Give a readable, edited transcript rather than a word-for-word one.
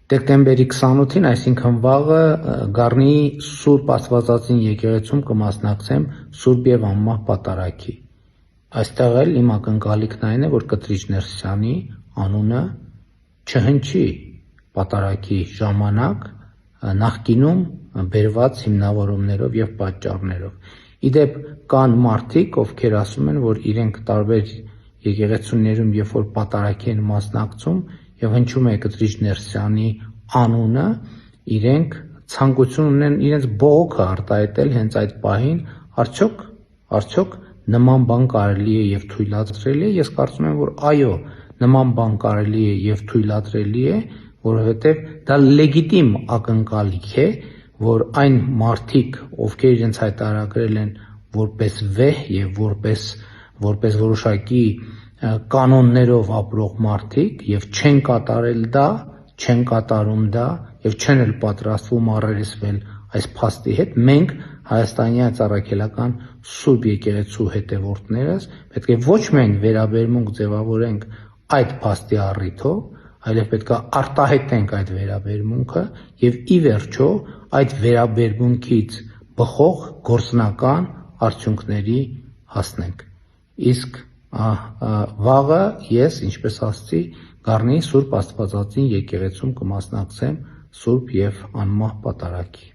Դեկտեմբերի 28-ին, այսինքն վաղը, Գառնի Սուրբ Աստվածածին եկեղեցում կմասնակցեմ Սուրբ եւ Անմահ Պատարագի։ Այստեղ էլ իմ ակնկալիքն այն է, որ Կտրիչ Ներսյանի անունը չհնչի պատարագի ժամանակ նախկինում բերված հիմնավորումներով եւ պատճառներով։ Իդեպ կան մարդիկ, ովքեր ասում են, որ իրենք տարբեր եկեղեցիներում, երբ որ պատարագի են մասնակցում եւ հնչում է Կտրիչ Ներսյանի անունը, իրենք ցանկություն ունեն իրենց բողոքը արտահայտել հենց այդ պահին, արդյոք նման բան կարելի է եւ թույլատրելի է։ Ես կարծում եմ, որ այո, նման բան կարելի է եւ թույլատրելի է, որովհետեւ դա լեգիտիմ ակնկալիք է, որ այն մարդիկ, ովքեր իրենց հայտարարել են որպես վեհ եւ որպես որոշակի կանոններով ապրող մարդիկ եւ չեն կատարել դա, չեն կատարում դա եւ չեն էլ պատրաստվում առերեսվել այս փաստի հետ, մենք Հայաստանյան Ծառայքելական Սուրբ Եկեղեցու հետևորդներս պետք է ոչ միայն վերաբերմունք ձևավորենք այդ փաստի առիթով, այլև պետք է արտահայտենք այդ վերաբերմունքը եւ ի վերջո այդ վերաբերմունքից բխող գործնական արդյունքների հասնենք։ Իսկ վաղը ես, ինչպես ասացի, Գառնի Սուրբ Աստվածածին եկեղեցում կմասնակցեմ Սուրբ եւ Անմահ Պատարագի։